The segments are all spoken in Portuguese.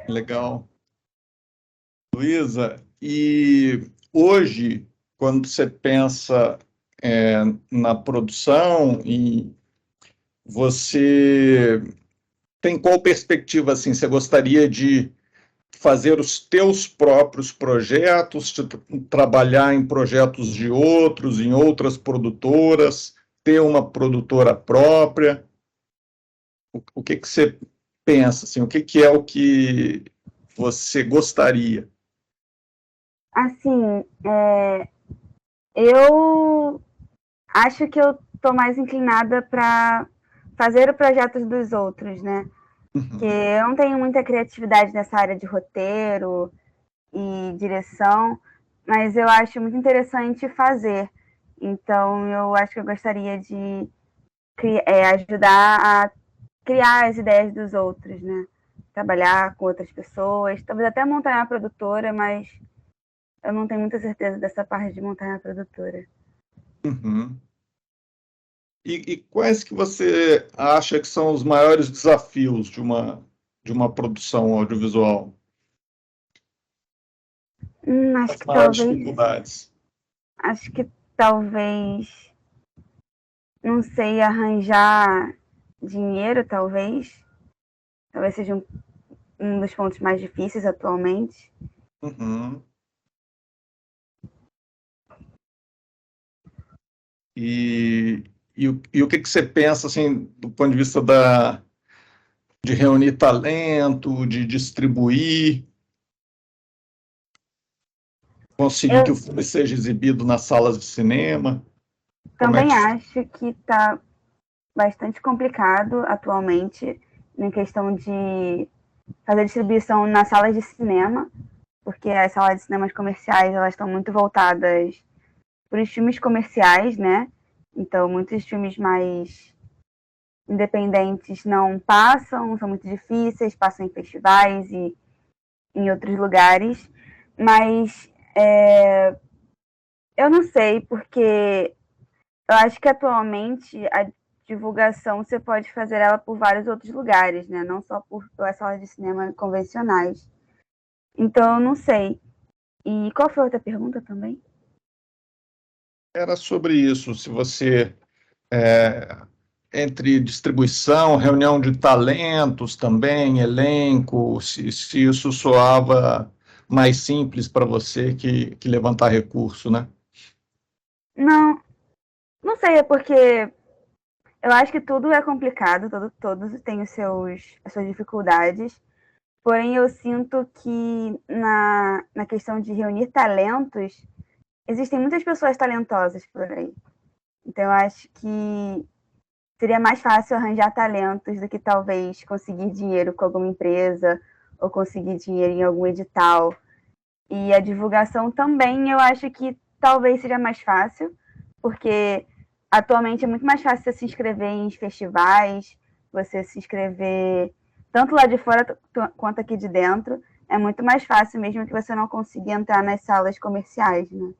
Legal. Luísa, e hoje, quando você pensa na produção, e você tem qual perspectiva, assim, você gostaria de fazer os teus próprios projetos, trabalhar em projetos de outros, em outras produtoras, ter uma produtora própria? O que que você pensa, assim, o que é o que você gostaria? Assim, eu acho que eu tô mais inclinada para fazer os projetos dos outros, né? Porque eu não tenho muita criatividade nessa área de roteiro e direção, mas eu acho muito interessante fazer. Então, eu acho que eu gostaria de ajudar a criar as ideias dos outros, né? Trabalhar com outras pessoas, talvez até montar uma produtora, mas eu não tenho muita certeza dessa parte de montar uma produtora. Uhum. E quais que você acha que são os maiores desafios de uma produção audiovisual? Acho As que maiores talvez, dificuldades? acho que talvez, não sei, arranjar dinheiro, talvez seja um dos pontos mais difíceis atualmente. Uhum. E, e o que que você pensa, assim, do ponto de vista de reunir talento, de distribuir, conseguir que Eu o filme seja exibido nas salas de cinema? Como é também que... acho que está bastante complicado atualmente na questão de fazer distribuição nas salas de cinema, porque as salas de cinemas comerciais elas estão muito voltadas para os filmes comerciais, né? Então, muitos filmes mais independentes não passam, são muito difíceis, passam em festivais e em outros lugares. Mas eu não sei, porque eu acho que atualmente a divulgação você pode fazer ela por vários outros lugares, né? Não só pelas salas de cinema convencionais. Então, eu não sei. E qual foi a outra pergunta também? Era sobre isso, se você, entre distribuição, reunião de talentos também, elenco, se isso soava mais simples para você que levantar recurso, né? Não, não sei, é porque eu acho que tudo é complicado, todos têm as suas dificuldades. Porém, eu sinto que na questão de reunir talentos, existem muitas pessoas talentosas por aí. Então, eu acho que seria mais fácil arranjar talentos do que talvez conseguir dinheiro com alguma empresa ou conseguir dinheiro em algum edital. E a divulgação também eu acho que talvez seja mais fácil, porque atualmente é muito mais fácil você se inscrever em festivais, você se inscrever tanto lá de fora quanto aqui de dentro. É muito mais fácil mesmo que você não consiga entrar nas salas comerciais, né?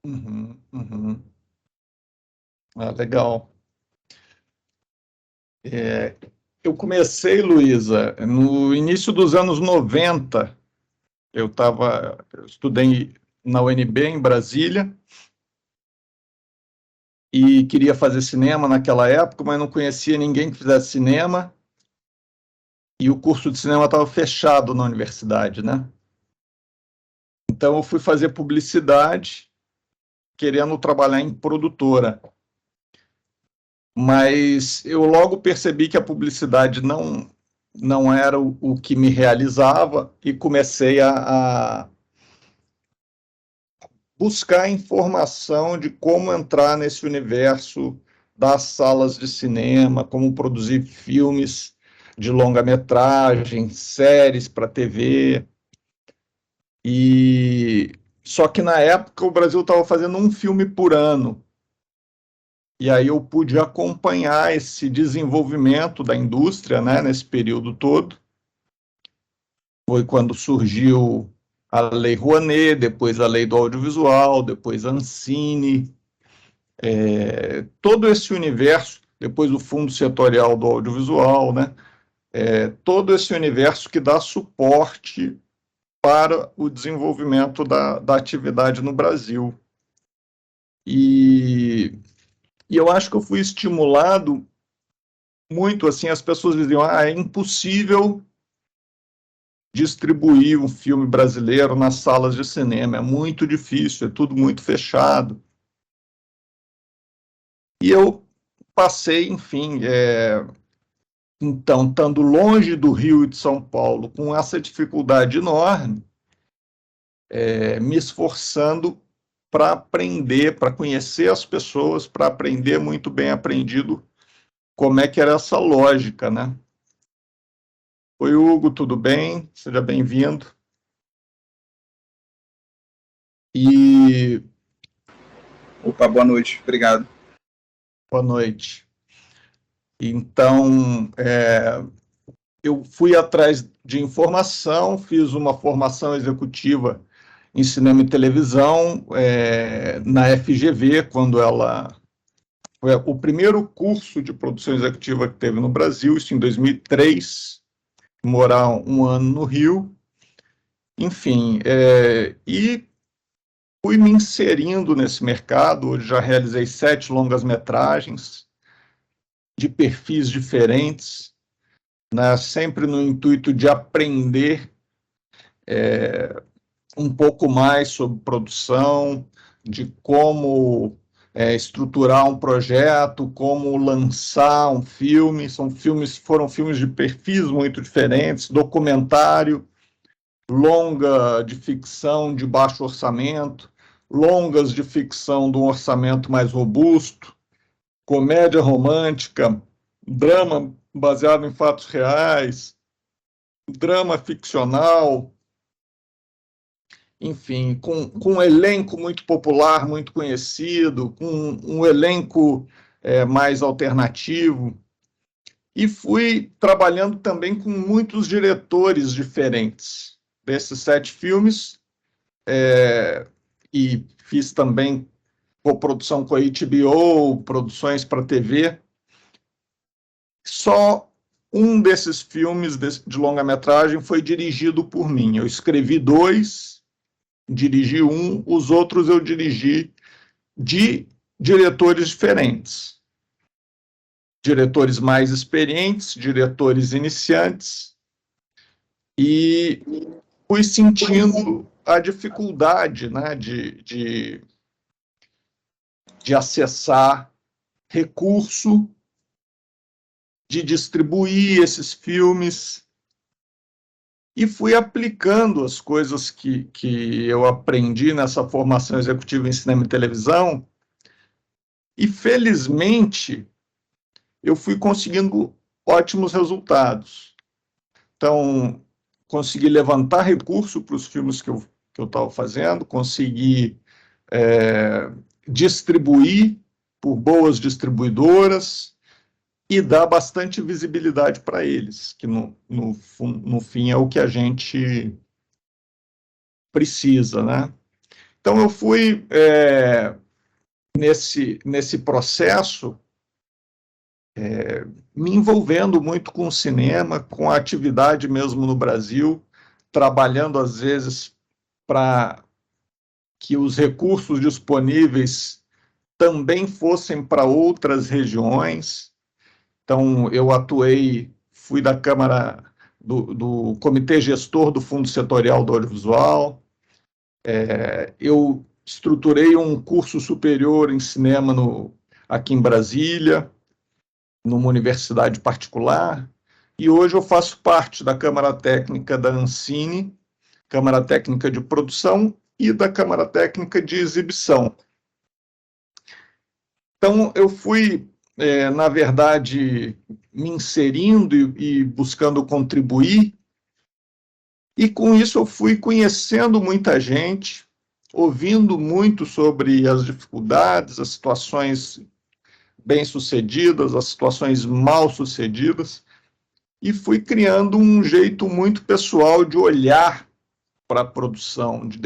Uhum, uhum. Ah, legal. Eu comecei, Luísa, no início dos anos 90. Eu estudei na UNB, em Brasília, e queria fazer cinema naquela época, mas não conhecia ninguém que fizesse cinema, e o curso de cinema estava fechado na universidade, né? Então eu fui fazer publicidade, querendo trabalhar em produtora. Mas eu logo percebi que a publicidade não era o que me realizava e comecei a buscar informação de como entrar nesse universo das salas de cinema, como produzir filmes de longa-metragem, séries para TV. E só que na época o Brasil estava fazendo um filme por ano. E aí eu pude acompanhar esse desenvolvimento da indústria, né, nesse período todo. Foi quando surgiu a Lei Rouanet, depois a Lei do Audiovisual, depois a Ancine, todo esse universo, depois o Fundo Setorial do Audiovisual, né? todo esse universo que dá suporte para o desenvolvimento da atividade no Brasil. E eu acho que eu fui estimulado muito, assim, as pessoas diziam, é impossível distribuir um filme brasileiro nas salas de cinema, é muito difícil, é tudo muito fechado. E eu passei, enfim, então, estando longe do Rio e de São Paulo, com essa dificuldade enorme, me esforçando para aprender, para conhecer as pessoas, para aprender muito bem aprendido como é que era essa lógica, né? Oi, Hugo, tudo bem? Seja bem-vindo. E Opa, boa noite, obrigado. boa noite. Então, eu fui atrás de informação, fiz uma formação executiva em cinema e televisão na FGV, quando ela foi o primeiro curso de produção executiva que teve no Brasil, isso em 2003, morar um ano no Rio, enfim, e fui me inserindo nesse mercado. Hoje já realizei 7 longas-metragens de perfis diferentes, né, sempre no intuito de aprender um pouco mais sobre produção, de como estruturar um projeto, como lançar um filme. Foram filmes de perfis muito diferentes, documentário, longa de ficção de baixo orçamento, longas de ficção de um orçamento mais robusto, comédia romântica, drama baseado em fatos reais, drama ficcional, enfim, com um elenco muito popular, muito conhecido, com um elenco mais alternativo. E fui trabalhando também com muitos diretores diferentes desses 7 filmes, e fiz também coprodução com a HBO, produções para TV. Só um desses filmes de longa-metragem foi dirigido por mim. Eu escrevi 2, dirigi um, os outros eu dirigi de diretores diferentes. Diretores mais experientes, diretores iniciantes, e fui sentindo a dificuldade, né, de acessar recurso, de distribuir esses filmes, e fui aplicando as coisas que eu aprendi nessa formação executiva em cinema e televisão, e felizmente eu fui conseguindo ótimos resultados. Então, consegui levantar recurso para os filmes que eu estava fazendo, consegui distribuir por boas distribuidoras e dar bastante visibilidade para eles, que no fim é o que a gente precisa, né? Então, eu fui nesse processo me envolvendo muito com o cinema, com a atividade mesmo no Brasil, trabalhando às vezes para que os recursos disponíveis também fossem para outras regiões. Então, eu fui da Câmara, do Comitê Gestor do Fundo Setorial do Audiovisual, eu estruturei um curso superior em cinema aqui em Brasília, numa universidade particular, e hoje eu faço parte da Câmara Técnica da Ancine, Câmara Técnica de Produção, e da Câmara Técnica de Exibição. Então, eu fui, na verdade, me inserindo e buscando contribuir, e com isso eu fui conhecendo muita gente, ouvindo muito sobre as dificuldades, as situações bem-sucedidas, as situações mal-sucedidas, e fui criando um jeito muito pessoal de olhar para a produção, de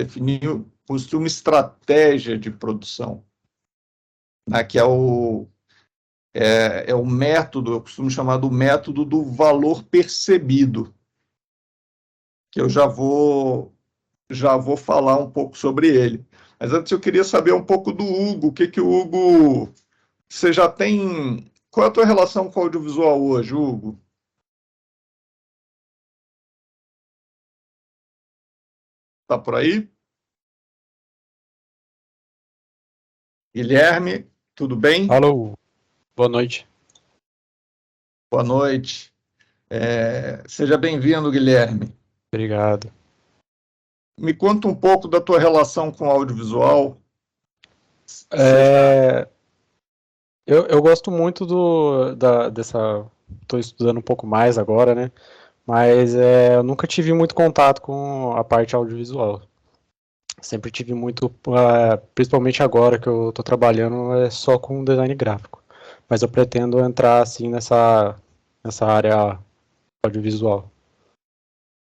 construir uma estratégia de produção, né, que é é o método, eu costumo chamar do método do valor percebido, que eu já vou falar um pouco sobre ele. Mas antes eu queria saber um pouco do Hugo, o que que o Hugo... Você já tem... Qual é a tua relação com o audiovisual hoje, Hugo? Tá por aí? Guilherme, tudo bem? Alô, boa noite. Boa noite. Seja bem-vindo, Guilherme. Obrigado. Me conta um pouco da tua relação com o audiovisual. É, eu gosto muito dessa. Estou estudando um pouco mais agora, né? Mas eu nunca tive muito contato com a parte audiovisual. Sempre tive muito, principalmente agora que eu estou trabalhando, só com design gráfico. Mas eu pretendo entrar assim nessa área audiovisual.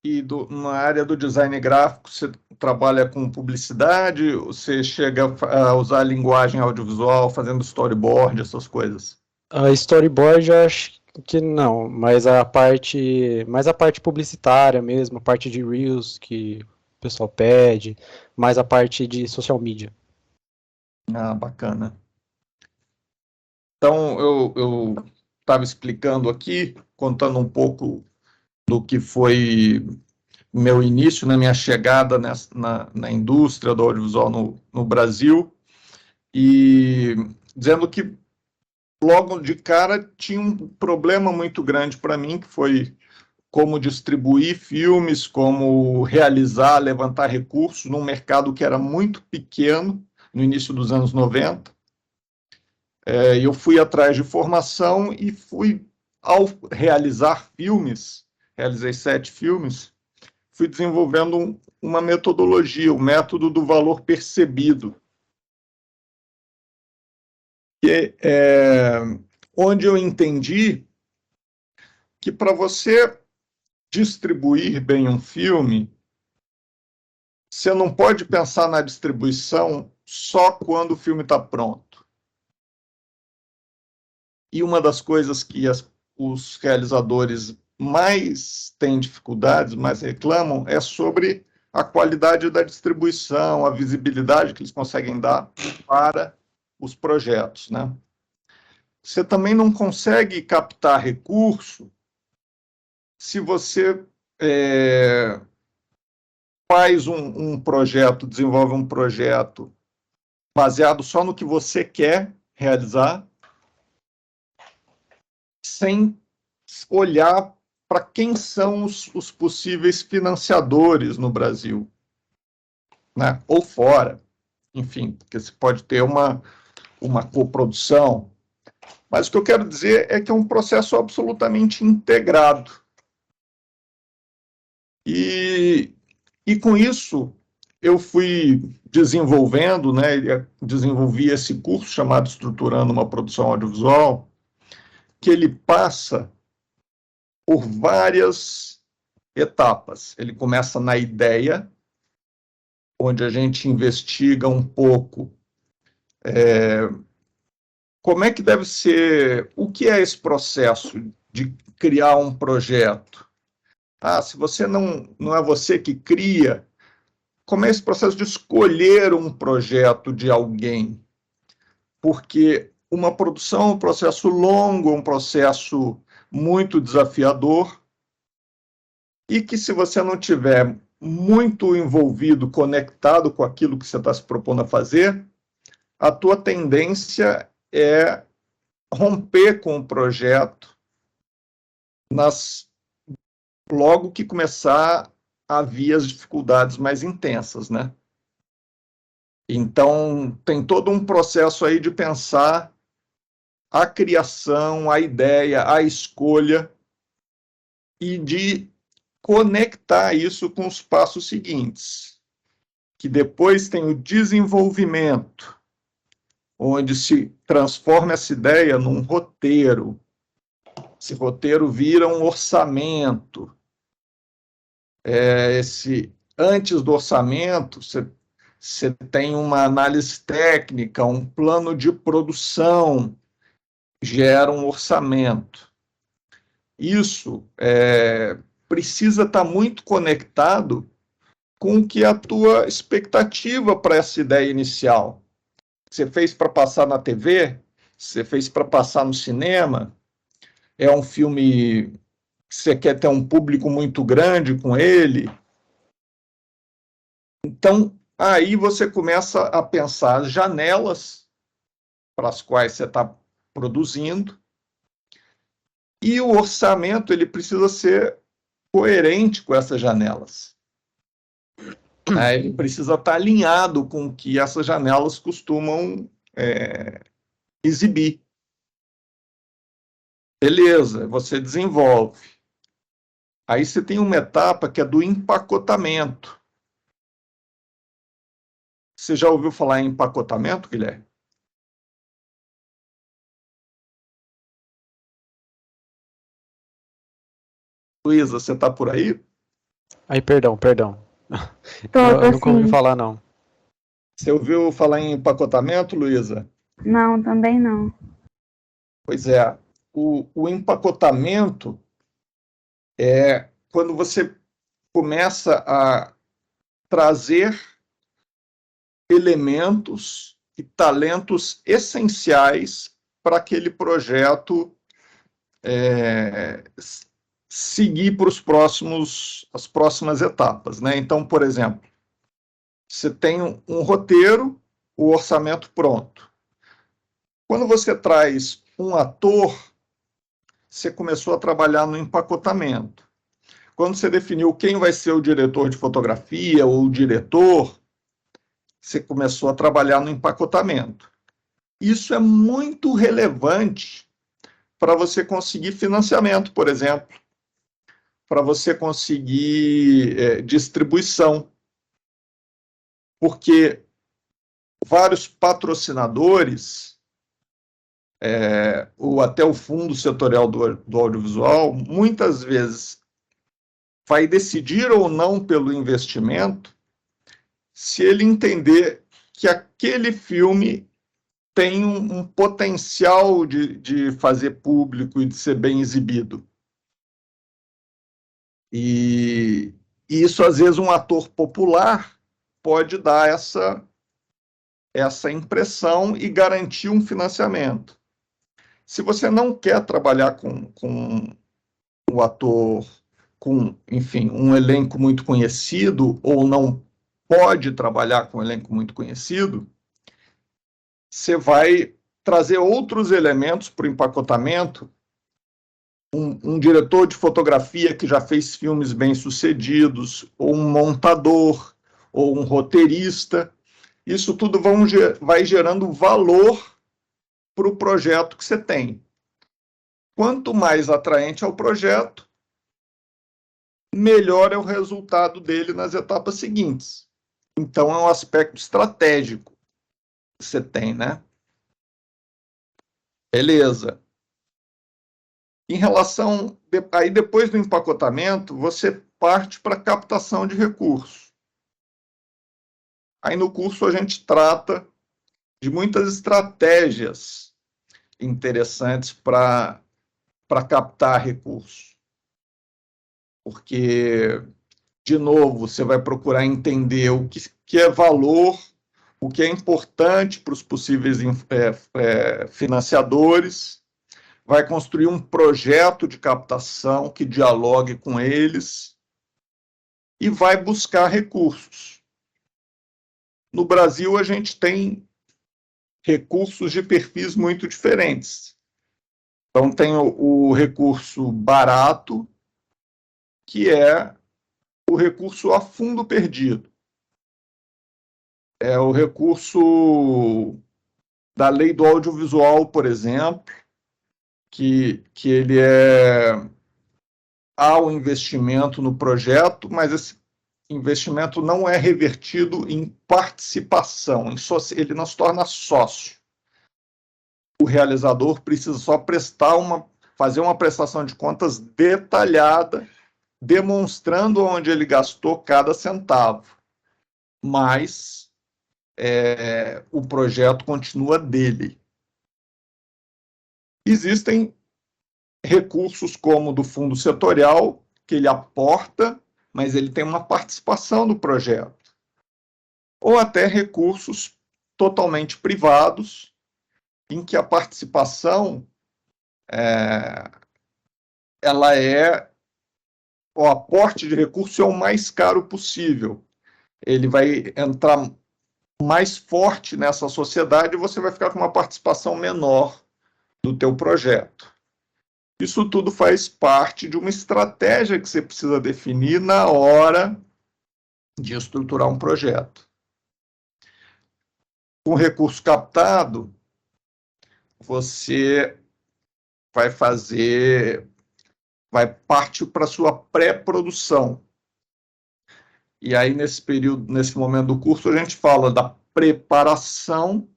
E na área do design gráfico, você trabalha com publicidade? Você chega a usar a linguagem audiovisual, fazendo storyboard, essas coisas? A storyboard eu acho que não, mas a parte publicitária mesmo, a parte de Reels que o pessoal pede, mais a parte de social media. Ah, bacana. Então, eu estava explicando aqui, contando um pouco do que foi meu início, né, minha chegada na indústria do audiovisual no Brasil, e dizendo que logo de cara tinha um problema muito grande para mim, que foi como distribuir filmes, como realizar, levantar recursos num mercado que era muito pequeno no início dos anos 90. Eu fui atrás de formação e ao realizar filmes, realizei 7 filmes, fui desenvolvendo uma metodologia, o método do valor percebido, onde eu entendi que para você distribuir bem um filme, você não pode pensar na distribuição só quando o filme está pronto. E uma das coisas que os realizadores mais têm dificuldades, mais reclamam, é sobre a qualidade da distribuição, a visibilidade que eles conseguem dar para os projetos, né? Você também não consegue captar recurso se você faz um projeto, desenvolve um projeto baseado só no que você quer realizar, sem olhar para quem são os possíveis financiadores no Brasil, né? Ou fora, enfim, porque você pode ter uma coprodução. Mas o que eu quero dizer é que é um processo absolutamente integrado. E com isso, eu fui desenvolvendo, né, desenvolvi esse curso chamado Estruturando uma Produção Audiovisual, que ele passa por várias etapas. Ele começa na ideia, onde a gente investiga um pouco como é que deve ser, o que é esse processo de criar um projeto. Se você não é você que cria, como é esse processo de escolher um projeto de alguém? Porque uma produção é um processo longo, um processo muito desafiador, e que se você não tiver muito envolvido, conectado com aquilo que você está se propondo a fazer, a tua tendência é romper com o projeto logo que começar a vir as dificuldades mais intensas, né? Então, tem todo um processo aí de pensar a criação, a ideia, a escolha, e de conectar isso com os passos seguintes, que depois tem o desenvolvimento, onde se transforma essa ideia num roteiro. Esse roteiro vira um orçamento. Antes do orçamento, você tem uma análise técnica, um plano de produção, gera um orçamento. Isso precisa estar muito conectado com o que é a tua expectativa para essa ideia inicial. Você fez para passar na TV? Você fez para passar no cinema? É um filme que você quer ter um público muito grande com ele? Então, aí você começa a pensar as janelas para as quais você está produzindo, e o orçamento ele precisa ser coerente com essas janelas. Ele precisa estar alinhado com o que essas janelas costumam exibir. Beleza, você desenvolve. Aí você tem uma etapa que é do empacotamento. Você já ouviu falar em empacotamento, Guilherme? Luísa, você está por aí? Aí, perdão. Eu nunca ouvi falar, não. Você ouviu falar em empacotamento, Luísa? Não, também não. Pois é. O empacotamento é quando você começa a trazer elementos e talentos essenciais para aquele projeto seguir para as próximas etapas, né? Então, por exemplo, você tem um roteiro, o orçamento pronto. Quando você traz um ator, você começou a trabalhar no empacotamento. Quando você definiu quem vai ser o diretor de fotografia ou o diretor, você começou a trabalhar no empacotamento. Isso é muito relevante para você conseguir financiamento, por exemplo, para você conseguir distribuição, porque vários patrocinadores, ou até o fundo setorial do audiovisual, muitas vezes vai decidir ou não pelo investimento se ele entender que aquele filme tem um potencial de fazer público e de ser bem exibido. E isso, às vezes, um ator popular pode dar essa impressão e garantir um financiamento. Se você não quer trabalhar com o ator, com, enfim, um elenco muito conhecido, ou não pode trabalhar com um elenco muito conhecido, você vai trazer outros elementos para o empacotamento, um diretor de fotografia que já fez filmes bem-sucedidos, ou um montador, ou um roteirista. Isso tudo vai gerando valor para o projeto que você tem. Quanto mais atraente é o projeto, melhor é o resultado dele nas etapas seguintes. Então, é um aspecto estratégico que você tem, né? Beleza. Em relação... Aí, depois do empacotamento, você parte para a captação de recursos. Aí, no curso, a gente trata de muitas estratégias interessantes para captar recursos. Porque, de novo, você vai procurar entender o que é valor, o que é importante para os possíveis financiadores, vai construir um projeto de captação que dialogue com eles e vai buscar recursos. No Brasil, a gente tem recursos de perfis muito diferentes. Então, tem o recurso barato, que é o recurso a fundo perdido. É o recurso da lei do audiovisual, por exemplo, que ele há um investimento no projeto, mas esse investimento não é revertido em participação, ele não se torna sócio. O realizador precisa só fazer uma prestação de contas detalhada, demonstrando onde ele gastou cada centavo. Mas o projeto continua dele. Existem recursos como o do fundo setorial, que ele aporta, mas ele tem uma participação do projeto. Ou até recursos totalmente privados, em que a participação ela é o aporte de recurso é o mais caro possível. Ele vai entrar mais forte nessa sociedade e você vai ficar com uma participação menor do teu projeto. Isso tudo faz parte de uma estratégia que você precisa definir na hora de estruturar um projeto. Com recurso captado, você vai partir para a sua pré-produção. E aí, nesse momento do curso, a gente fala da preparação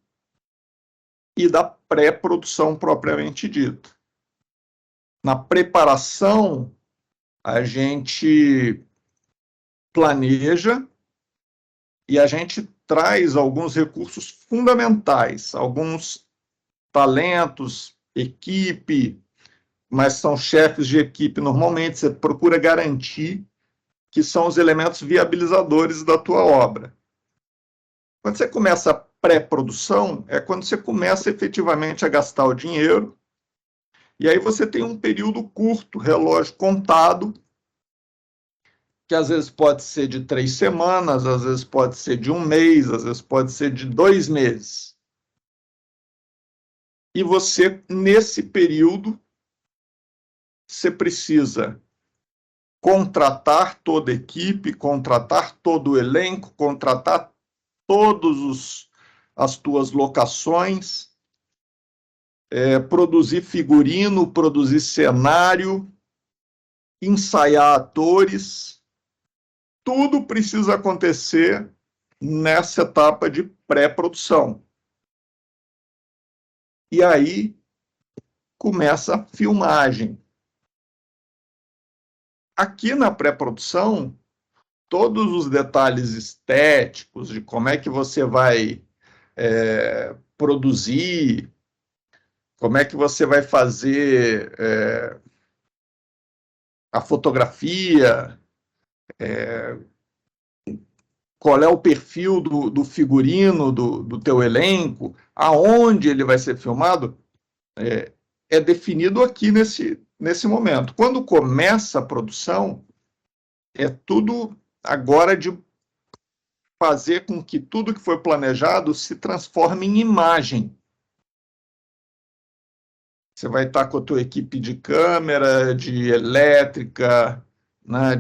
e da pré-produção propriamente dita. Na preparação, a gente planeja e a gente traz alguns recursos fundamentais, alguns talentos, equipe, mas são chefes de equipe normalmente, você procura garantir que são os elementos viabilizadores da tua obra. Quando você começa a pré-produção, é quando você começa efetivamente a gastar o dinheiro, e aí você tem um período curto, relógio contado, que às vezes pode ser de 3 semanas, às vezes pode ser de 1 mês, às vezes pode ser de 2 meses. E você, nesse período, você precisa contratar toda a equipe, contratar todo o elenco, contratar todas as tuas locações, produzir figurino, produzir cenário, ensaiar atores. Tudo precisa acontecer nessa etapa de pré-produção. E aí começa a filmagem. Aqui na pré-produção, todos os detalhes estéticos de como é que você vai produzir, como é que você vai fazer a fotografia, qual é o perfil do figurino, do teu elenco, aonde ele vai ser filmado, é definido aqui nesse momento. Quando começa a produção, é tudo agora de fazer com que tudo que foi planejado se transforme em imagem. Você vai estar com a tua equipe de câmera, de elétrica, né,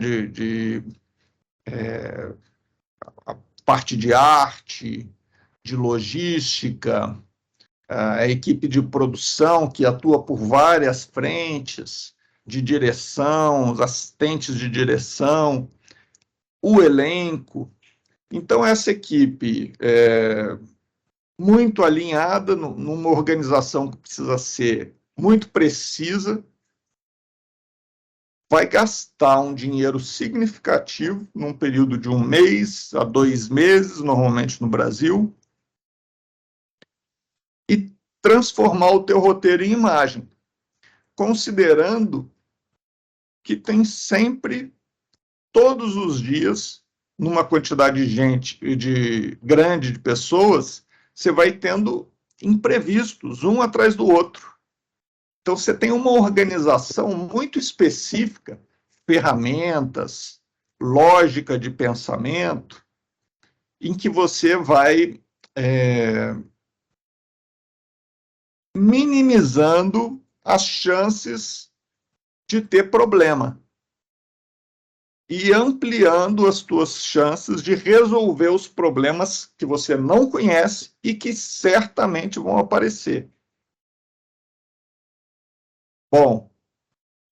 a parte de arte, de logística, a equipe de produção que atua por várias frentes, de direção, os assistentes de direção, o elenco. Então, essa equipe muito alinhada numa organização que precisa ser muito precisa, vai gastar um dinheiro significativo num período de 1 mês a 2 meses, normalmente no Brasil, e transformar o teu roteiro em imagem, considerando que tem sempre, todos os dias, numa quantidade grande de pessoas, você vai tendo imprevistos, um atrás do outro. Então, você tem uma organização muito específica, ferramentas, lógica de pensamento, em que você vai minimizando as chances de ter problema e ampliando as tuas chances de resolver os problemas que você não conhece e que certamente vão aparecer. Bom,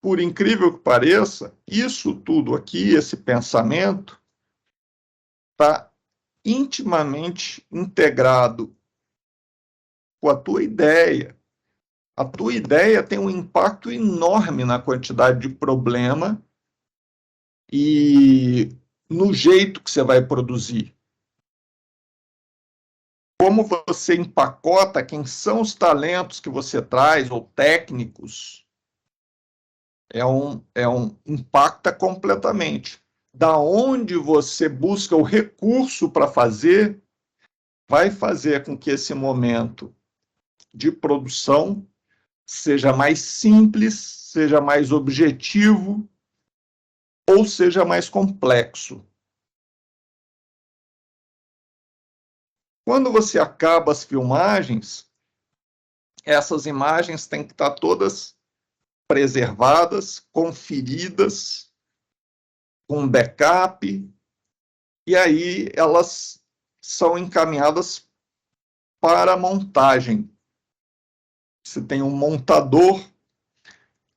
por incrível que pareça, isso tudo aqui, esse pensamento, está intimamente integrado com a tua ideia. A tua ideia tem um impacto enorme na quantidade de problema e no jeito que você vai produzir. como você empacota, quem são os talentos que você traz, ou técnicos, impacta completamente. Da onde você busca o recurso para fazer, vai fazer com que esse momento de produção seja mais simples, seja mais objetivo, ou seja mais complexo. Quando você acaba as filmagens, essas imagens têm que estar todas preservadas, conferidas, com backup, e aí elas são encaminhadas para a montagem. Você tem um montador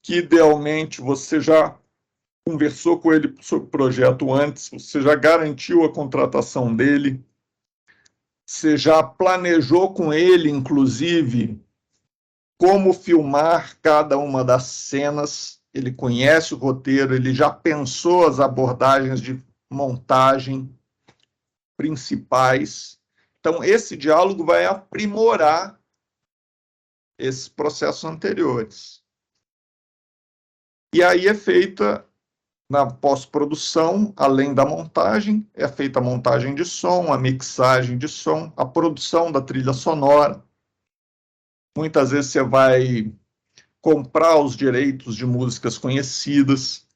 que, idealmente, você já conversou com ele sobre o projeto antes, você já garantiu a contratação dele, você já planejou com ele, inclusive, como filmar cada uma das cenas, ele conhece o roteiro, ele já pensou as abordagens de montagem principais. Então, esse diálogo vai aprimorar esses processos anteriores. E aí é feita, na pós-produção, além da montagem, é feita a montagem de som, a mixagem de som, a produção da trilha sonora. Muitas vezes você vai comprar os direitos de músicas conhecidas.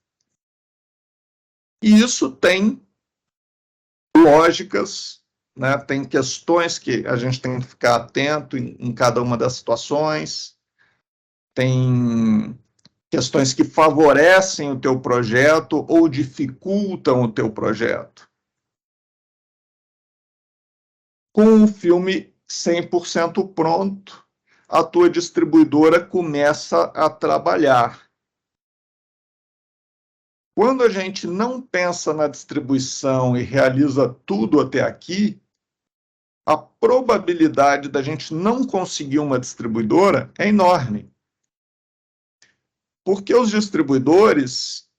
E isso tem lógicas, né? Tem questões que a gente tem que ficar atento em cada uma das situações, tem questões que favorecem o teu projeto ou dificultam o teu projeto. Com o filme 100% pronto, a tua distribuidora começa a trabalhar. Quando a gente não pensa na distribuição e realiza tudo até aqui, a probabilidade da gente não conseguir uma distribuidora é enorme. Porque os distribuidores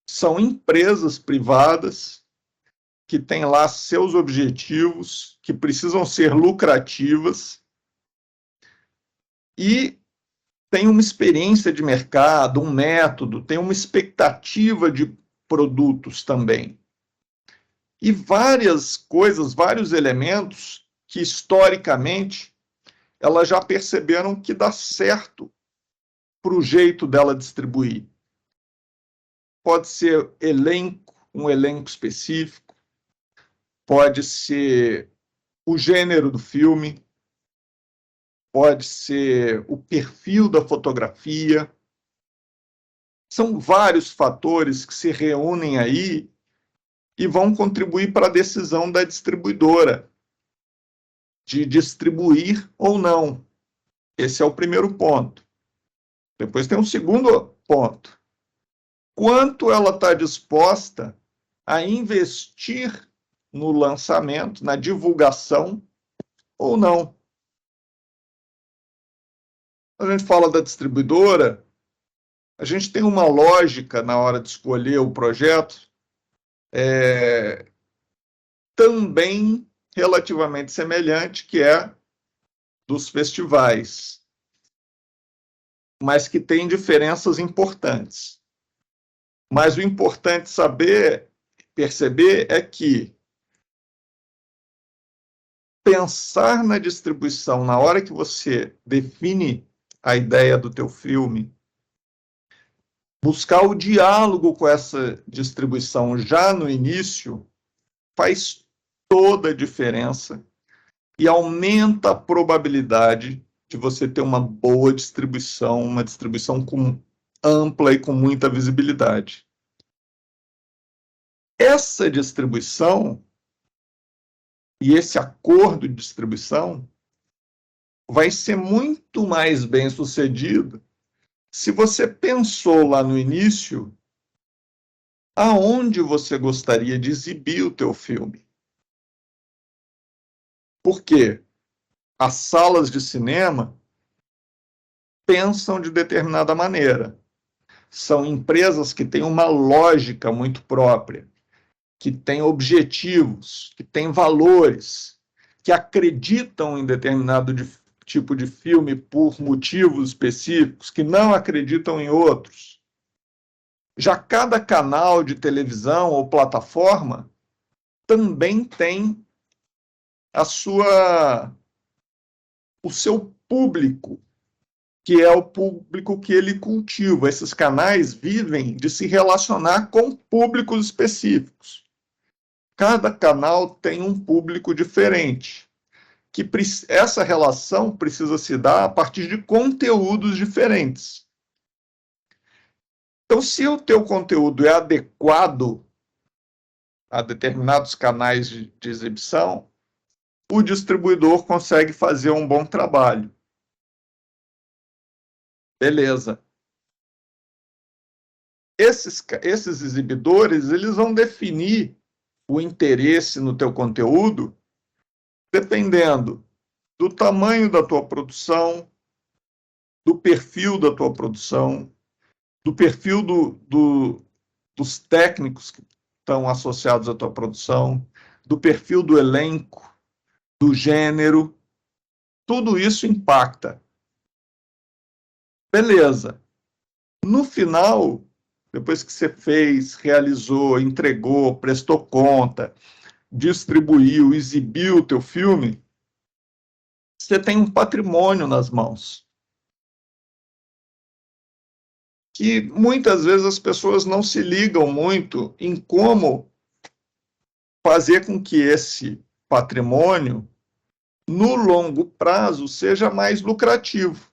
são empresas privadas que têm lá seus objetivos, que precisam ser lucrativas e tem uma experiência de mercado, um método, tem uma expectativa de produtos também. E várias coisas, vários elementos que, historicamente, elas já perceberam que dá certo para o jeito dela distribuir. Pode ser elenco, um elenco específico, pode ser o gênero do filme, pode ser o perfil da fotografia. São vários fatores que se reúnem aí e vão contribuir para a decisão da distribuidora de distribuir ou não. Esse é o primeiro ponto. Depois tem um segundo ponto. Quanto ela está disposta a investir no lançamento, na divulgação ou não. A gente fala da distribuidora, a gente tem uma lógica na hora de escolher o projeto também relativamente semelhante, que é dos festivais, mas que tem diferenças importantes. Mas o importante saber, perceber, é que pensar na distribuição na hora que você define a ideia do teu filme, buscar o diálogo com essa distribuição já no início, faz toda a diferença e aumenta a probabilidade de você ter uma boa distribuição, uma distribuição ampla e com muita visibilidade. Essa distribuição e esse acordo de distribuição vai ser muito mais bem sucedido se você pensou lá no início aonde você gostaria de exibir o teu filme. Por quê? As salas de cinema pensam de determinada maneira. São empresas que têm uma lógica muito própria, que têm objetivos, que têm valores, que acreditam em determinado tipo de filme por motivos específicos, que não acreditam em outros. Já cada canal de televisão ou plataforma também tem o seu público, que é o público que ele cultiva. Esses canais vivem de se relacionar com públicos específicos. Cada canal tem um público diferente, que essa relação precisa se dar a partir de conteúdos diferentes. Então, se o teu conteúdo é adequado a determinados canais de exibição, o distribuidor consegue fazer um bom trabalho. Beleza. Esses exibidores, eles vão definir o interesse no teu conteúdo dependendo do tamanho da tua produção, do perfil da tua produção, do perfil dos técnicos que estão associados à tua produção, do perfil do elenco, do gênero. Tudo isso impacta. Beleza. No final, depois que você fez, realizou, entregou, prestou conta, distribuiu, exibiu o teu filme, você tem um patrimônio nas mãos. Que muitas vezes as pessoas não se ligam muito em como fazer com que esse patrimônio, no longo prazo, seja mais lucrativo,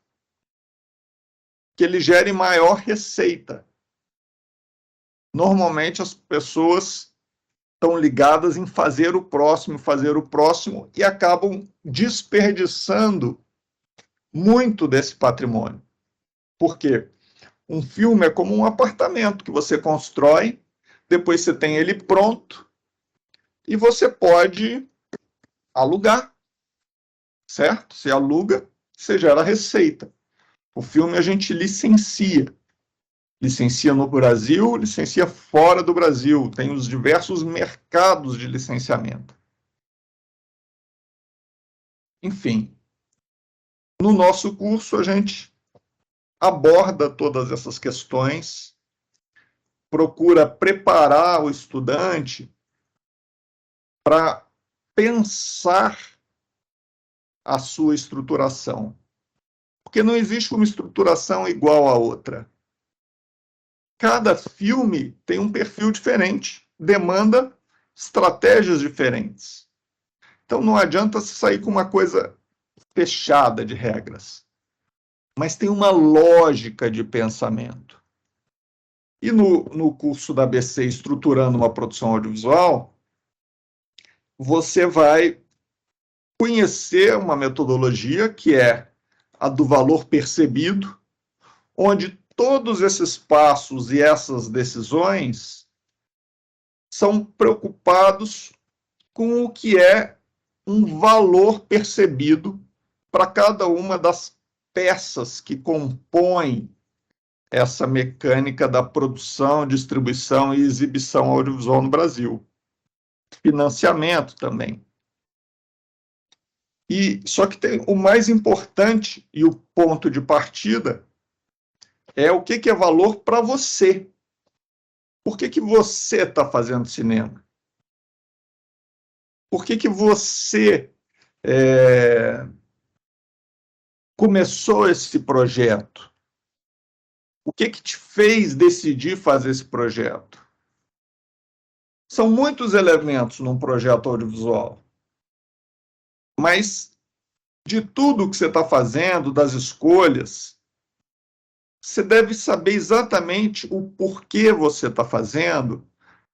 que ele gere maior receita. Normalmente as pessoas estão ligadas em fazer o próximo e acabam desperdiçando muito desse patrimônio. Por quê? Um filme é como um apartamento que você constrói, depois você tem ele pronto e você pode alugar, certo? Você aluga, você gera receita. O filme a gente licencia. Licencia no Brasil, licencia fora do Brasil. Tem os diversos mercados de licenciamento. Enfim, no nosso curso a gente aborda todas essas questões, procura preparar o estudante para pensar a sua estruturação. Porque não existe uma estruturação igual à outra. Cada filme tem um perfil diferente, demanda estratégias diferentes. Então não adianta sair com uma coisa fechada de regras, mas tem uma lógica de pensamento. E no curso da ABC Estruturando uma Produção Audiovisual, você vai conhecer uma metodologia que é a do valor percebido, onde todos esses passos e essas decisões são preocupados com o que é um valor percebido para cada uma das peças que compõem essa mecânica da produção, distribuição e exibição audiovisual no Brasil. Financiamento também. Só que tem o mais importante e o ponto de partida é o que é valor para você. Por que você está fazendo cinema? Por que você começou esse projeto? O que te fez decidir fazer esse projeto? São muitos elementos num projeto audiovisual. Mas de tudo que você está fazendo, das escolhas, você deve saber exatamente o porquê você está fazendo,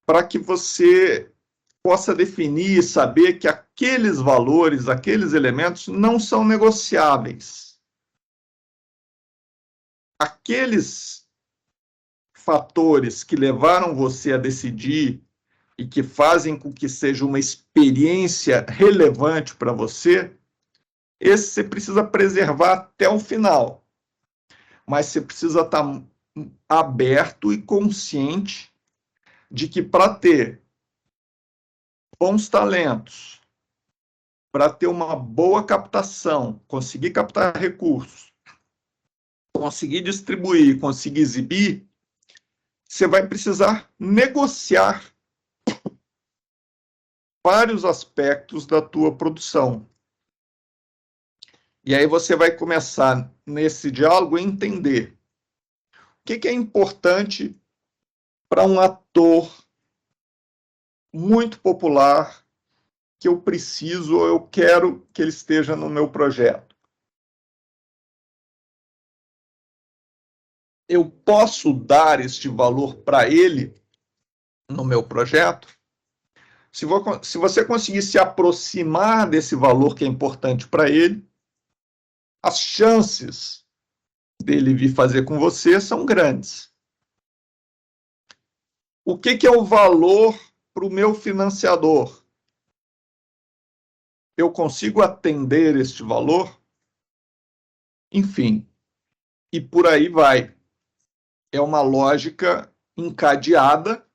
para que você possa definir e saber que aqueles valores, aqueles elementos não são negociáveis. Aqueles fatores que levaram você a decidir e que fazem com que seja uma experiência relevante para você, esse você precisa preservar até o final. Mas você precisa estar aberto e consciente de que para ter bons talentos, para ter uma boa captação, conseguir captar recursos, conseguir distribuir, conseguir exibir, você vai precisar negociar vários aspectos da tua produção. E aí você vai começar, nesse diálogo, a entender o que é importante para um ator muito popular que eu preciso ou eu quero que ele esteja no meu projeto. Eu posso dar este valor para ele no meu projeto? Se você conseguir se aproximar desse valor que é importante para ele, as chances dele vir fazer com você são grandes. O que é o valor para o meu financiador? Eu consigo atender este valor? Enfim, e por aí vai. É uma lógica encadeada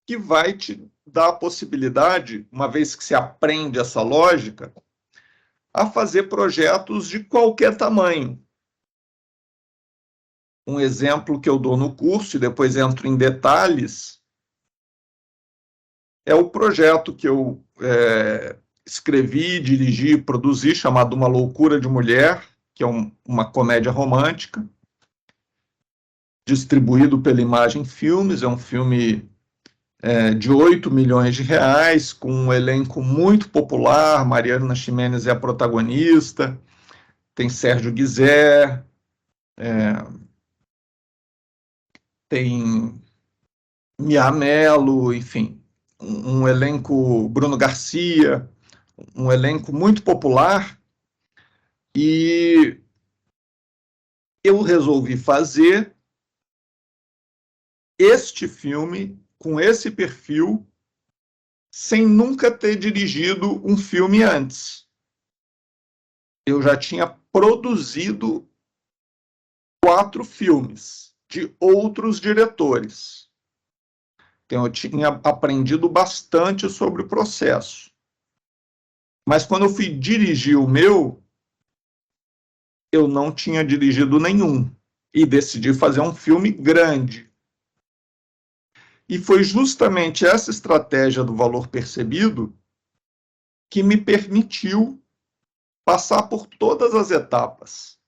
que vai te dar a possibilidade, uma vez que você aprende essa lógica, a fazer projetos de qualquer tamanho. Um exemplo que eu dou no curso, e depois entro em detalhes, é o projeto que eu escrevi, dirigi e produzi, chamado Uma Loucura de Mulher, que é uma comédia romântica, distribuído pela Imagem Filmes. É um filme de 8 milhões de reais, com um elenco muito popular. Mariana Ximenes é a protagonista, tem Sérgio Guizé, tem Mia Mello, enfim, um elenco, Bruno Garcia, um elenco muito popular, e eu resolvi fazer este filme com esse perfil sem nunca ter dirigido um filme antes. Eu já tinha produzido 4 filmes de outros diretores. Então, eu tinha aprendido bastante sobre o processo. Mas quando eu fui dirigir o meu, eu não tinha dirigido nenhum. E decidi fazer um filme grande. E foi justamente essa estratégia do valor percebido que me permitiu passar por todas as etapas.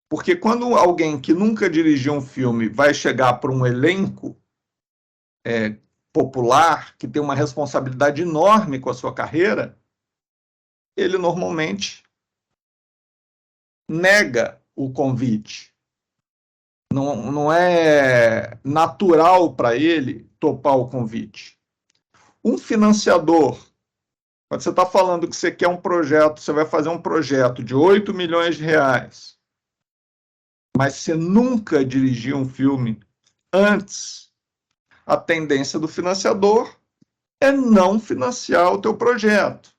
Porque quando alguém que nunca dirigiu um filme vai chegar para um elenco popular, que tem uma responsabilidade enorme com a sua carreira, ele normalmente nega o convite. Não é natural para ele topar o convite. Um financiador, quando você está falando que você quer um projeto, você vai fazer um projeto de 8 milhões de reais, mas você nunca dirigiu um filme antes, a tendência do financiador é não financiar o teu projeto,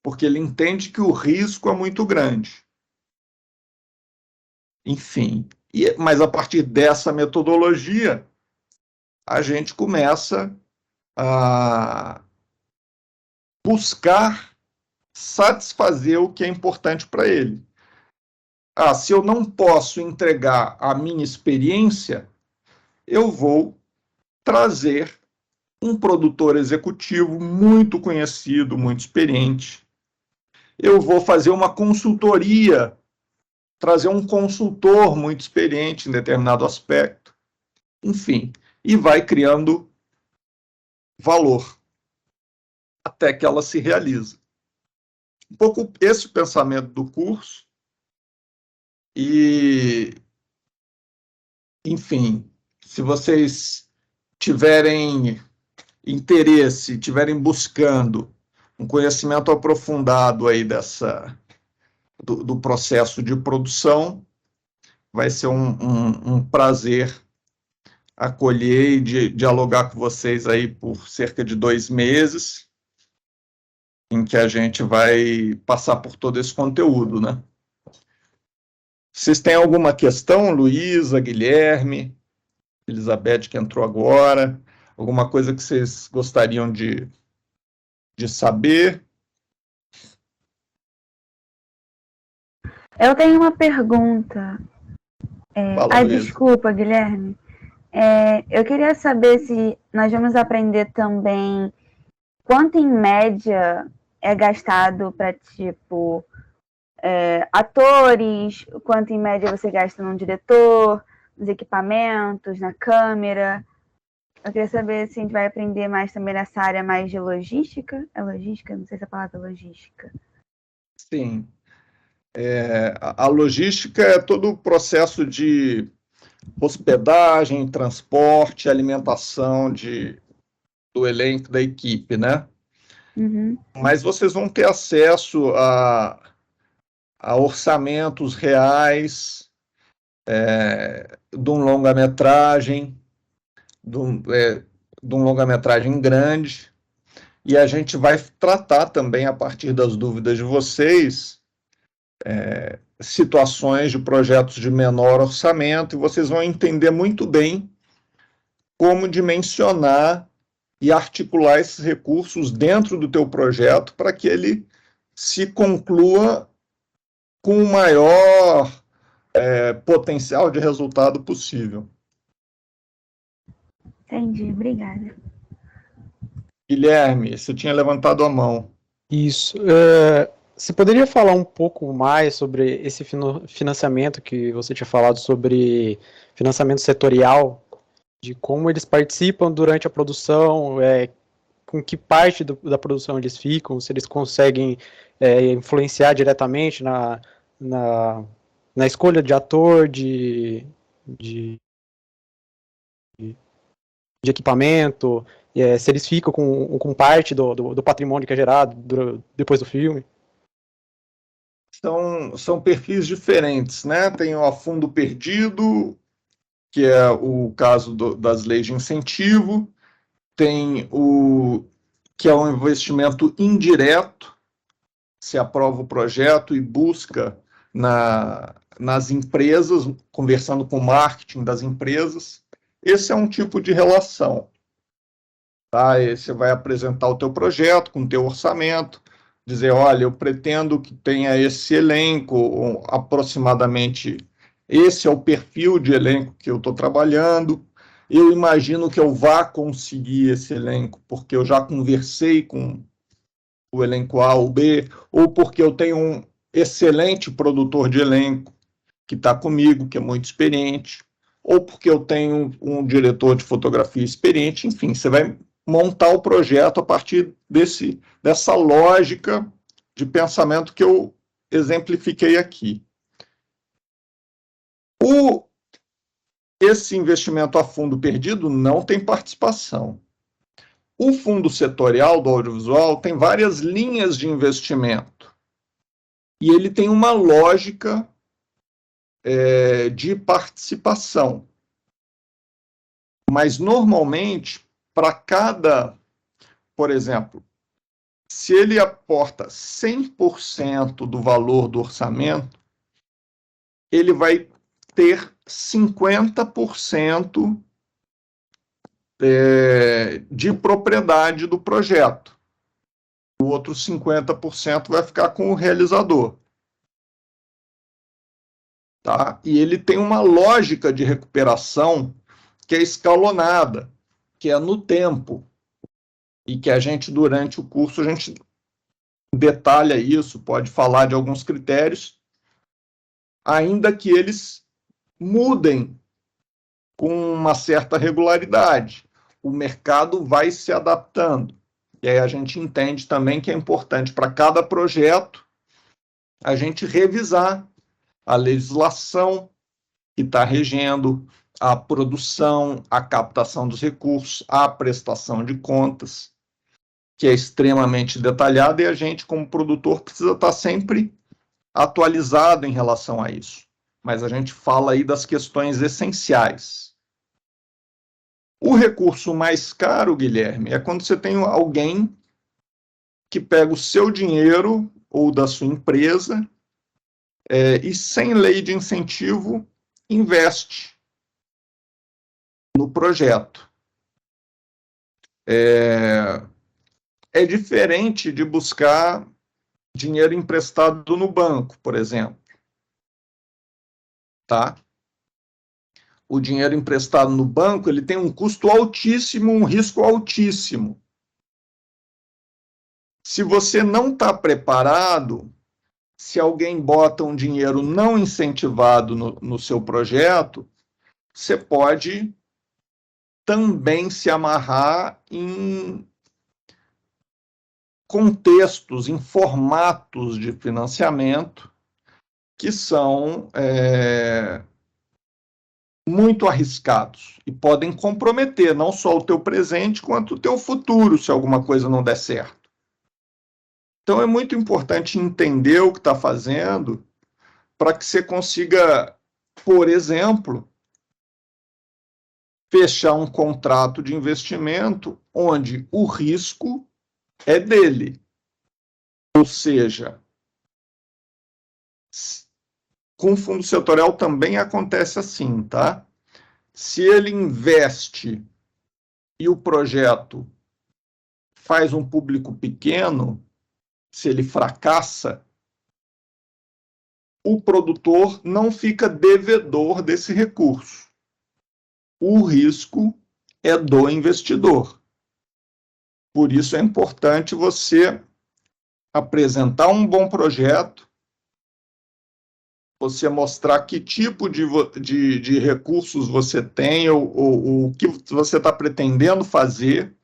porque ele entende que o risco é muito grande. Enfim, mas a partir dessa metodologia, a gente começa a buscar satisfazer o que é importante para ele. Se eu não posso entregar a minha experiência, eu vou trazer um produtor executivo muito conhecido, muito experiente. Eu vou fazer uma consultoria, trazer um consultor muito experiente em determinado aspecto. Enfim, e vai criando valor até que ela se realiza. Um pouco esse pensamento do curso. E, enfim, se vocês tiverem interesse, tiverem buscando um conhecimento aprofundado aí do processo de produção, vai ser um prazer acolher e dialogar com vocês aí por cerca de 2 meses, em que a gente vai passar por todo esse conteúdo, né? Vocês têm alguma questão, Luísa, Guilherme, Elizabeth, que entrou agora? Alguma coisa que vocês gostariam de saber? Eu tenho uma pergunta. Fala, Luísa. Desculpa, Guilherme. Eu queria saber se nós vamos aprender também quanto em média é gastado para, tipo, atores, quanto em média você gasta num diretor, nos equipamentos, na câmera. Eu queria saber se a gente vai aprender mais também nessa área mais de logística. É logística? Não sei se a palavra é logística. Sim. A logística é todo o processo de hospedagem, transporte, alimentação do elenco da equipe, né? Uhum. Mas vocês vão ter acesso a orçamentos reais de um longa-metragem, de um longa-metragem grande, e a gente vai tratar também, a partir das dúvidas de vocês, situações de projetos de menor orçamento, e vocês vão entender muito bem como dimensionar e articular esses recursos dentro do teu projeto para que ele se conclua com o maior potencial de resultado possível. Entendi, obrigada. Guilherme, você tinha levantado a mão. Isso. Você poderia falar um pouco mais sobre esse financiamento que você tinha falado sobre financiamento setorial, de como eles participam durante a produção, com que parte da produção eles ficam, se eles conseguem influenciar diretamente na escolha de ator, de equipamento, se eles ficam com parte do patrimônio que é gerado depois do filme. São perfis diferentes, né? Tem o a fundo perdido, que é o caso das leis de incentivo, tem o que é um investimento indireto, se aprova o projeto e busca nas empresas, conversando com o marketing das empresas. Esse é um tipo de relação. Tá? E você vai apresentar o teu projeto com o teu orçamento, dizer, olha, eu pretendo que tenha esse elenco, aproximadamente esse é o perfil de elenco que eu estou trabalhando, eu imagino que eu vá conseguir esse elenco, porque eu já conversei com o elenco A ou B, ou porque eu tenho um excelente produtor de elenco que está comigo, que é muito experiente, ou porque eu tenho um diretor de fotografia experiente, enfim, você vai montar o projeto a partir dessa lógica de pensamento que eu exemplifiquei aqui. Esse investimento a fundo perdido não tem participação. O fundo setorial do audiovisual tem várias linhas de investimento e ele tem uma lógica de participação. Mas, normalmente, para cada, por exemplo, se ele aporta 100% do valor do orçamento, ele vai ter 50% de propriedade do projeto. O outro 50% vai ficar com o realizador. Tá? E ele tem uma lógica de recuperação que é escalonada, que é no tempo, e que a gente, durante o curso, a gente detalha isso, pode falar de alguns critérios, ainda que eles mudem com uma certa regularidade. O mercado vai se adaptando. E aí a gente entende também que é importante para cada projeto a gente revisar a legislação que está regendo a produção, a captação dos recursos, a prestação de contas, que é extremamente detalhada, e a gente, como produtor, precisa estar sempre atualizado em relação a isso. Mas a gente fala aí das questões essenciais. O recurso mais caro, Guilherme, é quando você tem alguém que pega o seu dinheiro ou da sua empresa e, sem lei de incentivo, investe no projeto. é diferente de buscar dinheiro emprestado no banco, por exemplo. Tá? O dinheiro emprestado no banco, ele tem um custo altíssimo, um risco altíssimo. Se você não está preparado, se alguém bota um dinheiro não incentivado no seu projeto, você pode também se amarrar em contextos, em formatos de financiamento que são muito arriscados e podem comprometer não só o teu presente, quanto o teu futuro, se alguma coisa não der certo. Então, é muito importante entender o que está fazendo para que você consiga, por exemplo, fechar um contrato de investimento onde o risco é dele. Ou seja, com fundo setorial também acontece assim, tá? Se ele investe e o projeto faz um público pequeno, se ele fracassa, o produtor não fica devedor desse recurso. O risco é do investidor. Por isso é importante você apresentar um bom projeto, você mostrar que tipo de recursos você tem, ou o que você está pretendendo fazer.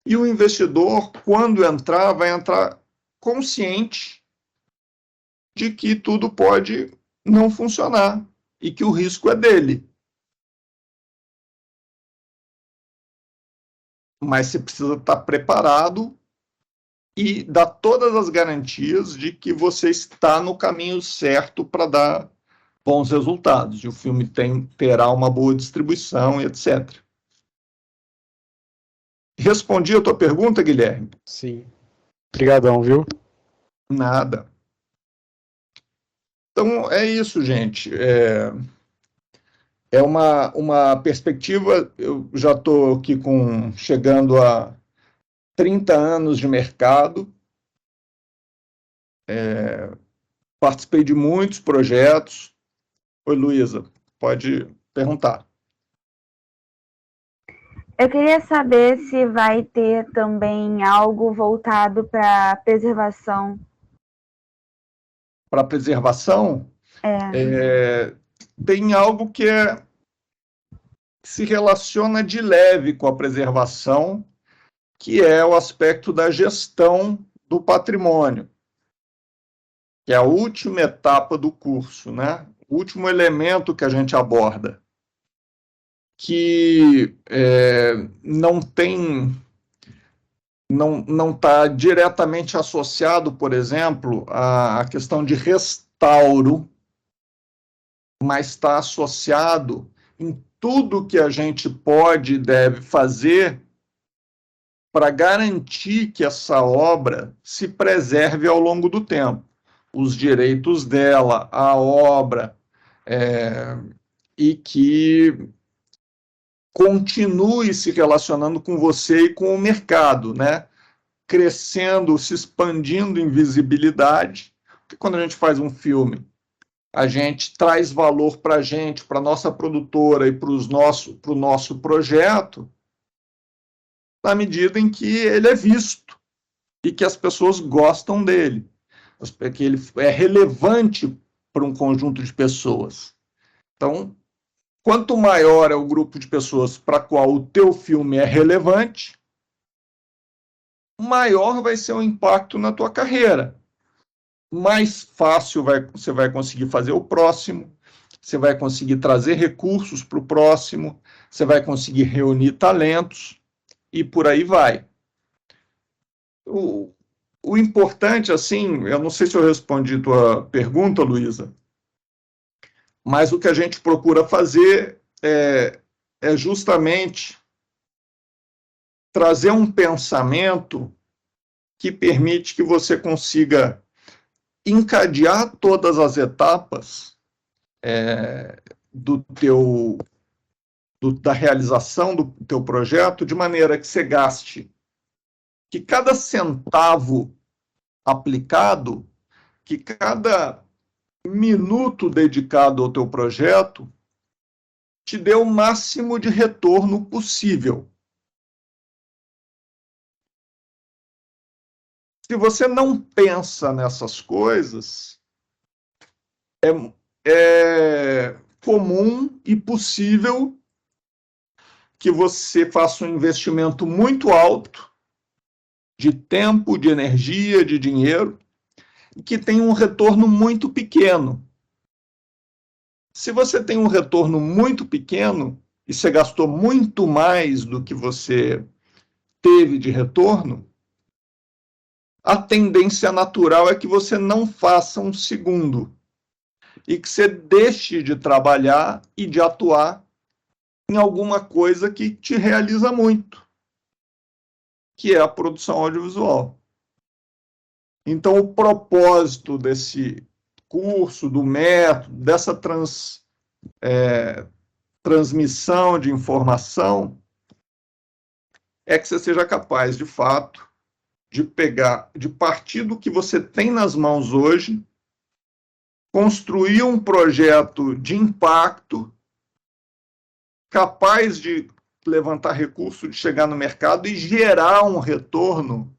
E o investidor, quando entrar, vai entrar consciente de que tudo pode não funcionar e que o risco é dele. Mas você precisa estar preparado e dar todas as garantias de que você está no caminho certo para dar bons resultados. E o filme terá uma boa distribuição e etc. Respondi a tua pergunta, Guilherme? Sim. Obrigadão, viu? Nada. Então, é isso, gente. É uma perspectiva. Eu já estou aqui chegando a 30 anos de mercado. Participei de muitos projetos. Oi, Luísa, pode perguntar. Eu queria saber se vai ter também algo voltado para preservação. Para preservação, tem algo que se relaciona de leve com a preservação, que é o aspecto da gestão do patrimônio, que é a última etapa do curso, né? O último elemento que a gente aborda, que não está diretamente associado, por exemplo, à questão de restauro, mas está associado em tudo que a gente pode e deve fazer para garantir que essa obra se preserve ao longo do tempo. Os direitos dela, a obra, e que continue se relacionando com você e com o mercado, né? Crescendo, se expandindo em visibilidade. Porque quando a gente faz um filme, a gente traz valor para a gente, para a nossa produtora e para o nosso projeto, na medida em que ele é visto e que as pessoas gostam dele, que ele é relevante para um conjunto de pessoas. Então, quanto maior é o grupo de pessoas para qual o teu filme é relevante, maior vai ser o impacto na tua carreira. Mais fácil você vai conseguir fazer o próximo, você vai conseguir trazer recursos para o próximo, você vai conseguir reunir talentos e por aí vai. O importante, assim, eu não sei se eu respondi tua pergunta, Luísa, mas o que a gente procura fazer é justamente trazer um pensamento que permite que você consiga encadear todas as etapas do teu da realização do teu projeto, de maneira que você gaste, que cada centavo aplicado, que cada minuto dedicado ao teu projeto te dê o máximo de retorno possível. Se você não pensa nessas coisas, é comum e possível que você faça um investimento muito alto de tempo, de energia, de dinheiro, e que tenha um retorno muito pequeno. Se você tem um retorno muito pequeno e você gastou muito mais do que você teve de retorno, a tendência natural é que você não faça um segundo e que você deixe de trabalhar e de atuar em alguma coisa que te realiza muito, que é a produção audiovisual. Então, o propósito desse curso, do método, dessa transmissão de informação, é que você seja capaz, de fato, de partir do que você tem nas mãos hoje, construir um projeto de impacto, capaz de levantar recurso, de chegar no mercado e gerar um retorno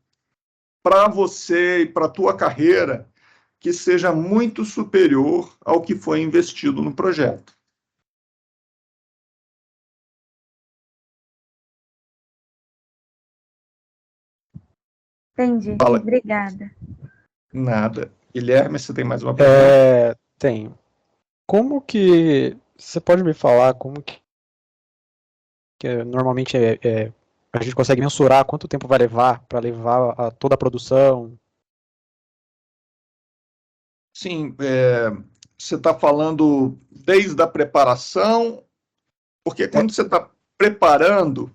para você e para a tua carreira que seja muito superior ao que foi investido no projeto. Entendi. Fala. Obrigada. Nada. Guilherme, você tem mais uma pergunta? Tenho. Como que você pode me falar como que normalmente a gente consegue mensurar quanto tempo vai levar para levar a toda a produção? Sim, você está falando desde a preparação, porque quando você está preparando,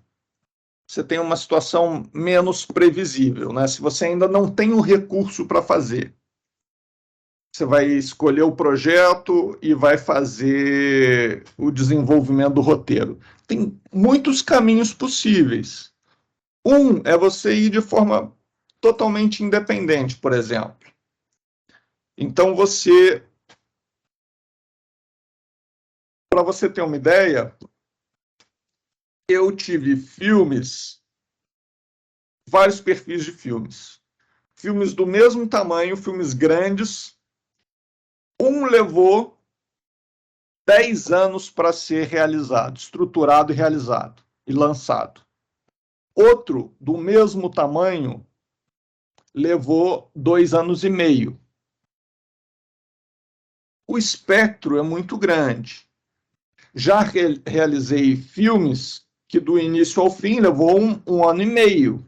você tem uma situação menos previsível, né? Se você ainda não tem o recurso para fazer, você vai escolher o projeto e vai fazer o desenvolvimento do roteiro. Tem muitos caminhos possíveis. Um é você ir de forma totalmente independente, por exemplo. Então, para você ter uma ideia, eu tive vários perfis de filmes. Filmes do mesmo tamanho, filmes grandes. Um levou 10 anos para ser realizado, estruturado e realizado, e lançado. Outro, do mesmo tamanho, levou 2 anos e meio. O espectro é muito grande. Já realizei filmes que do início ao fim levou um ano e meio.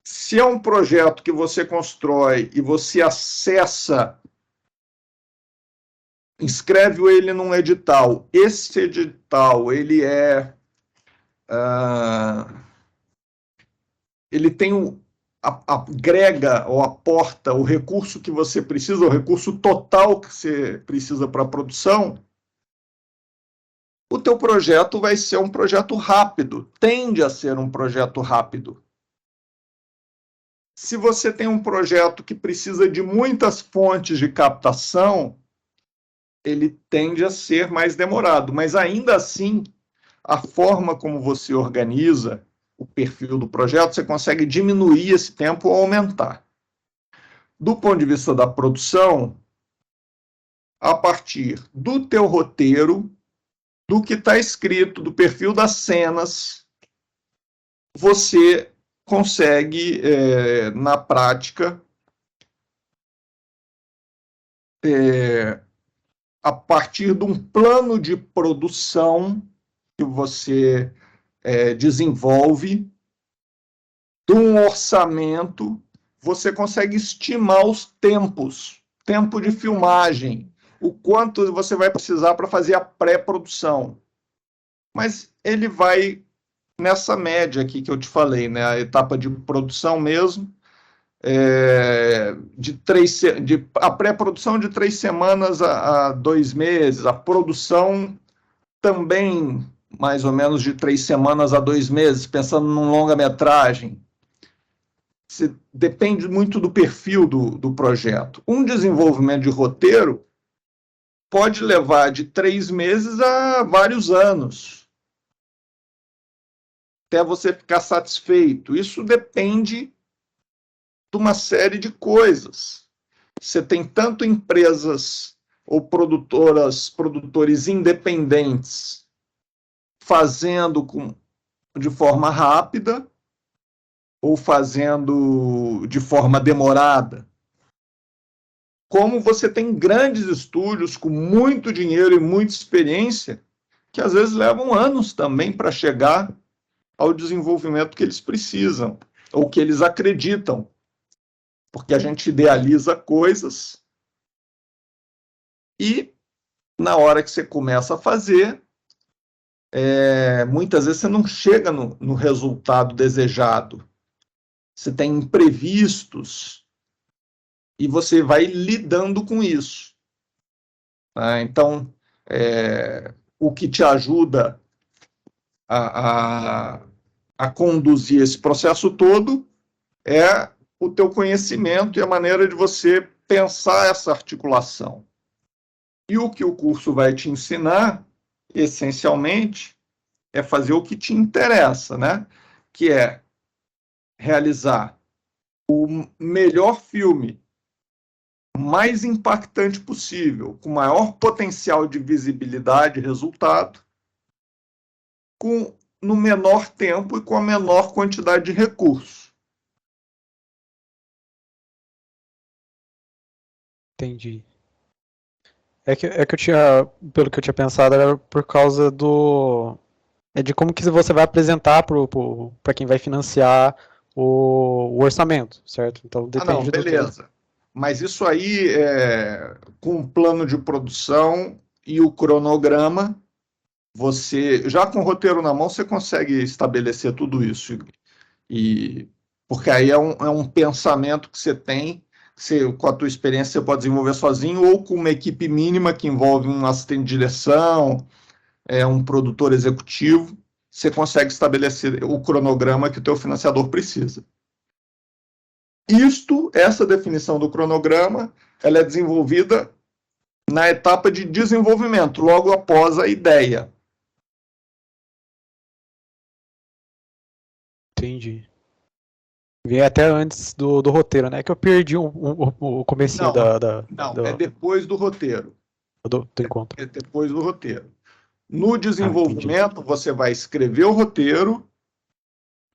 Se é um projeto que você constrói e você acessa, inscreve ele num edital. Esse edital, ele tem agrega ou aporta o recurso que você precisa, o recurso total que você precisa para a produção. O teu projeto vai ser um projeto rápido, tende a ser um projeto rápido. Se você tem um projeto que precisa de muitas fontes de captação, ele tende a ser mais demorado, mas ainda assim, a forma como você organiza o perfil do projeto, você consegue diminuir esse tempo ou aumentar. Do ponto de vista da produção, a partir do teu roteiro, do que está escrito, do perfil das cenas, você consegue, na prática, a partir de um plano de produção que você desenvolve, de um orçamento, você consegue estimar os tempos, tempo de filmagem, o quanto você vai precisar para fazer a pré-produção. Mas ele vai nessa média aqui que eu te falei, né? A etapa de produção mesmo, a pré-produção de 3 semanas a 2 meses, a produção também mais ou menos de 3 semanas a 2 meses, pensando num longa-metragem. Depende muito do perfil do projeto. Um desenvolvimento de roteiro pode levar de 3 meses a vários anos, até você ficar satisfeito. Isso depende de uma série de coisas. Você tem tanto empresas ou produtores independentes fazendo de forma rápida ou fazendo de forma demorada. Como você tem grandes estúdios com muito dinheiro e muita experiência, que às vezes levam anos também para chegar ao desenvolvimento que eles precisam, ou que eles acreditam. Porque a gente idealiza coisas e, na hora que você começa a fazer, muitas vezes você não chega no resultado desejado. Você tem imprevistos e você vai lidando com isso. Então, o que te ajuda a conduzir esse processo todo é o teu conhecimento e a maneira de você pensar essa articulação. E o que o curso vai te ensinar, essencialmente, é fazer o que te interessa, né? Que é realizar o melhor filme, mais impactante possível, com maior potencial de visibilidade e resultado, no menor tempo e com a menor quantidade de recursos. Entendi. É que eu tinha, pelo que eu tinha pensado, era por causa de como que você vai apresentar para quem vai financiar o orçamento, certo? Então depende Beleza. Mas isso aí, com o plano de produção e o cronograma, já com o roteiro na mão, você consegue estabelecer tudo isso. Porque aí é um pensamento que você tem, com a tua experiência, você pode desenvolver sozinho, ou com uma equipe mínima, que envolve um assistente de direção, um produtor executivo, você consegue estabelecer o cronograma que o teu financiador precisa. Essa definição do cronograma, ela é desenvolvida na etapa de desenvolvimento, logo após a ideia. Entendi. Vem até antes do roteiro, né? Que eu perdi o comecinho é depois do roteiro. Do encontro. É depois do roteiro. No desenvolvimento, você vai escrever o roteiro,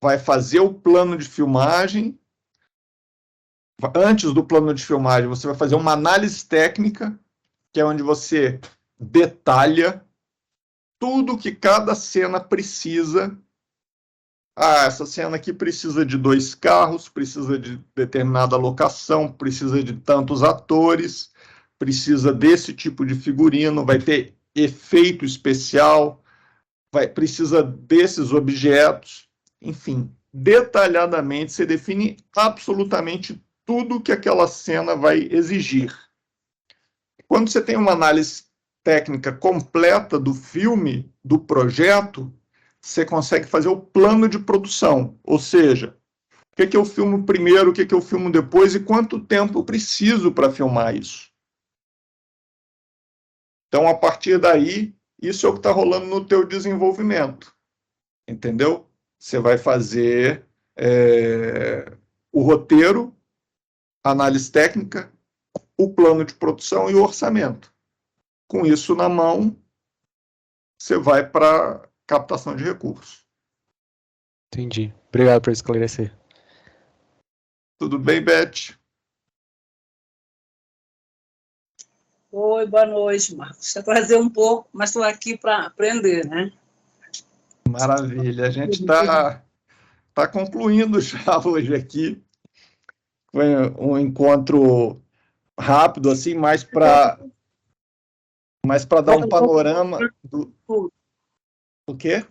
vai fazer o plano de filmagem. Antes do plano de filmagem, você vai fazer uma análise técnica, que é onde você detalha tudo que cada cena precisa. Essa cena aqui precisa de 2 carros, precisa de determinada locação, precisa de tantos atores, precisa desse tipo de figurino, vai ter efeito especial, precisa desses objetos. Enfim, detalhadamente você define absolutamente tudo que aquela cena vai exigir. Quando você tem uma análise técnica completa do filme, do projeto, você consegue fazer o plano de produção, ou seja, o que eu filmo primeiro, o que eu filmo depois e quanto tempo eu preciso para filmar isso. Então, a partir daí, isso é o que está rolando no teu desenvolvimento, entendeu? Você vai fazer o roteiro, a análise técnica, o plano de produção e o orçamento. Com isso na mão, você vai para captação de recursos. Entendi. Obrigado por esclarecer. Tudo bem, Beth? Oi, boa noite, Marcos. Deixa eu trazer um pouco, mas estou aqui para aprender, né? Maravilha. A gente está concluindo já hoje aqui. Foi um encontro rápido, assim, mais para dar um panorama do quê?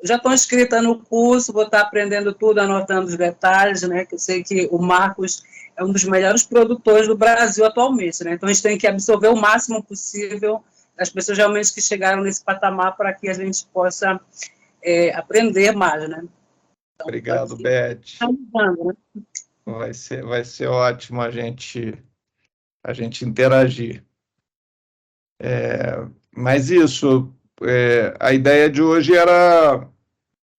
já estou inscrita no curso, vou estar aprendendo tudo, anotando os detalhes, né? Que eu sei que o Marcos é um dos melhores produtores do Brasil atualmente, né? Então a gente tem que absorver o máximo possível das pessoas realmente que chegaram nesse patamar para que a gente possa aprender mais, né? Então, Obrigado, aqui, Beth. tá mudando, né? Vai ser ótimo a gente interagir. Mas isso, a ideia de hoje era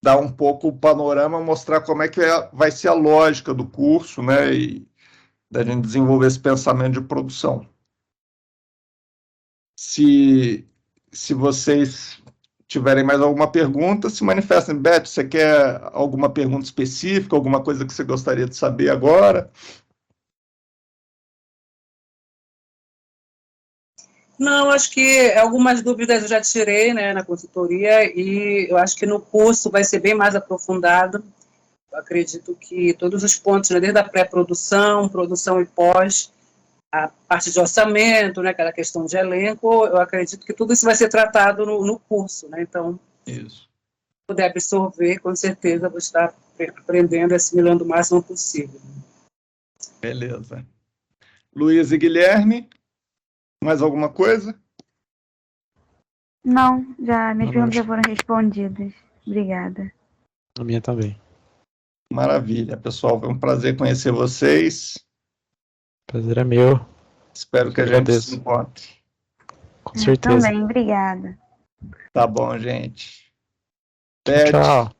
dar um pouco o panorama, mostrar como é que vai ser a lógica do curso, né, e da gente desenvolver esse pensamento de produção. Se vocês tiverem mais alguma pergunta, se manifestem. Beto, você quer alguma pergunta específica, alguma coisa que você gostaria de saber agora? Não, acho que algumas dúvidas eu já tirei, né, na consultoria, e eu acho que no curso vai ser bem mais aprofundado. Eu acredito que todos os pontos, né, desde a pré-produção, produção e pós, a parte de orçamento, né, aquela questão de elenco, eu acredito que tudo isso vai ser tratado no curso, né, então, Isso. se puder absorver, com certeza vou estar aprendendo e assimilando o máximo possível. Beleza. Luiz e Guilherme, mais alguma coisa? Não, minhas Boa perguntas já noite. foram respondidas. Obrigada. A minha também. Maravilha, pessoal, foi um prazer conhecer vocês. Prazer é meu. Espero que a gente se encontre. Com certeza. Também, obrigada. Tá bom, gente. Tchau, Beth, tchau.